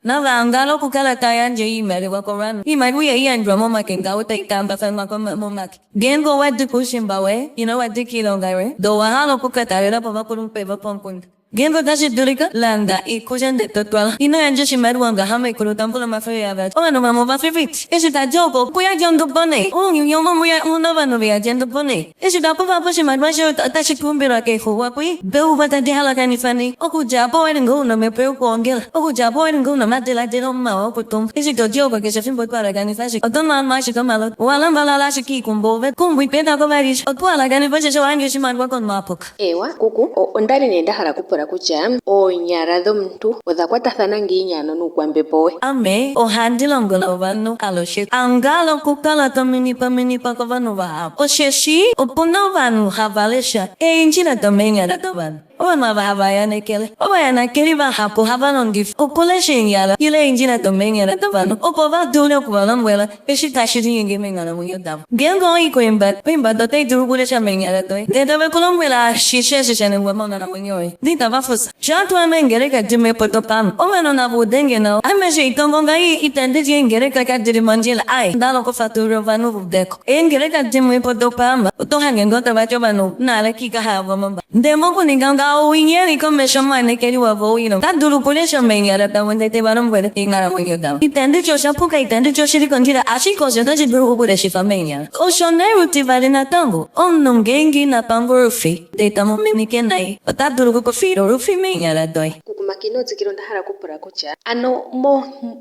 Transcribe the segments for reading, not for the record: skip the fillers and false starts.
Navangalo kukala tayan je Iimaliwa koran. Iimaliwa iyan drama makinga utai tamba fama koma momak. Gengo wadi kushimbawe, wadi kilongare. Do wahalo kukatare la pava kurumpe vaponkund. Gengo dashi durika landa kusende totwala. Anja shimaruanga hame kurutampula mafia vat. No mamo vafivit. Esi ta jogo kuya jondo bone. Yomo muya unava novia jendo bone. Esi ta pava shimarwasho tashi kumbira ke huwa kui. Beu vata dihala kanifani. Oku japo erengo no me peu kongel. Oku japo erengo no matela de no ma okutum. Esi to jogo ke shafim potwala kanifashi. Otoma mashi kamalo. Wala mbala shiki kumbove. Kumbi peta kovarish. Otwala kanifashi sho ange shimarwa kon mapok. Ewa kuku ondali nenda hala kupura kucha oonyala dhomuntu odha kwatathana ngiinyano nuukwambepo we. Ame ohandilongola ovanu aloshit. Angalo kukala tominipa kovanu vahapo. Osheshi opuna ovanu havalesha. Injila domenyala dovanu. Oma vahavayane kele. Ovayana keli vahapo havalongif. Opoleshe nyala. Yile injila domenyala dovanu. Opova dule okuvalonwela. Eshitashiri yengemengala muyodava. Gengo iko imba dote durugulesha menyala doy. Dedave kulomwela shisheshishane wamona na mwenyoy. Dita vafusa. Jantu amengereka dime potopam. Omeno na budenge no. Ameshe itongonga itendiji engereka kadiri manjila ai. Dalo kofaturo vanu vudeko. Engereka dime potopam. Otohangengota vachobanu. Nale kika hava mamba. Demo kuninganga uinyeri komesho mane keri wavoino. Taduru polesha menyara tawende te varum wele tingara mwenyoda. Itendijo shapuka itendijo shirikonjira ashikosho taji duru ubureshi famenya. Oshoneru tivarina tango. Omnungengi na pamburufi. Detamo mimikenai. Otaduru kukofiro rufi menyara doi. Kukumakino zikiro ndahala kupura kucha. Ano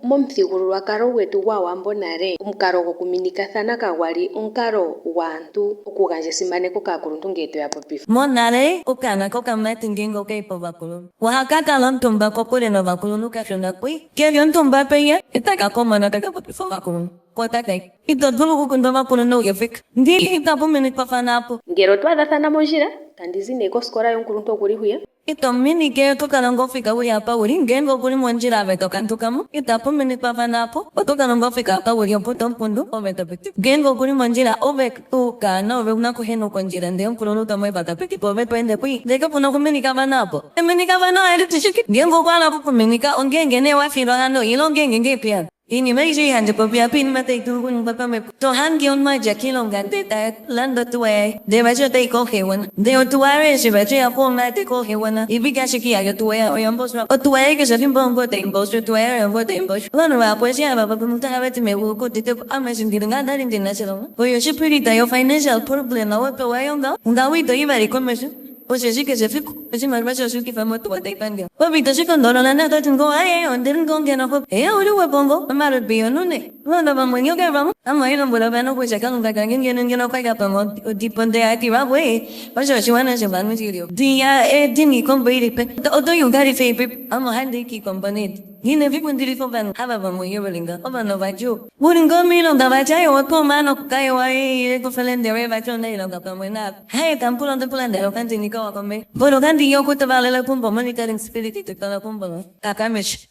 muthigululwakalo wetu gwawambo nale omukalo gokuminikathana kagwali omukalo gwaantu okugandja esimaneko kaakuluntu ngele toya popifa. Monale ukana kokamati ngingo keipo bakulu. Wahakaka lontumba kokule no bakulu nukashonda kui. Kevyo ntumba peye itaka komana taka popifa bakulu. Kotakai. Ito dulu kukundo bakulu no yefik. Ndi itapu minikpafanapo. Ngero twathana monjira kandi zine koskola yonkuluntu okulihuya. Ito mini ke tukalongo fika uri apa uri ngengo kuri monjira veto kantukamu. Itapu minikpafanapo. Otukalongo fika apa uri oputo mpundu oveto piti. Ngengo kuri monjira ovek tuka na ove una kuheno konjira nde onkulunu tamwe patapiti po veto ende kui. Deka puno kuminikavanapo. Minikavana elitishiki. Ngengo kwala kukuminika ongengene wafiro hano ilongenge pia. Ini meiji hanje popia pin mate tugun papa me to hangi on ma jakilong gante ta lando tuwe de bajo te ko hewan de o tuare si bajo ya po na te ko hewan ibiga shiki ya tuwe o yambos o tuwe ke salim bombo te imbos tuwe o te imbos lano wa pues ya baba muta habete me ko te amesin diranga darin dinaselo o yo shipiri ta yo financial problem na wa pe wa yonga undawi to ibari commerce. Oye, sí que se fico. Ese marvacho sí que fue tu batalla. Papito, sí con dolor, nada, tengo ahí, donde con que no fue. Uri pongo, amar bio, no ne. No, vamos, yo que vamos. I'm waiting for the van, which I can't back again, you know, quite up on deep on the idea way. But she wanted to run with you. Dia, didn't come very pet. Although you got it, favorite, I'm a handy key company. He never went to the van, have a one when you're willing. Over no by you. Wouldn't go me on the vajay or poor man of Kaiway, go fill in the river, I don't know, come up. Hey, I'm pull on the plan, they'll continue. Pero kandi yo kuta vale la pumba monitoring spirit to kala pumba kakamish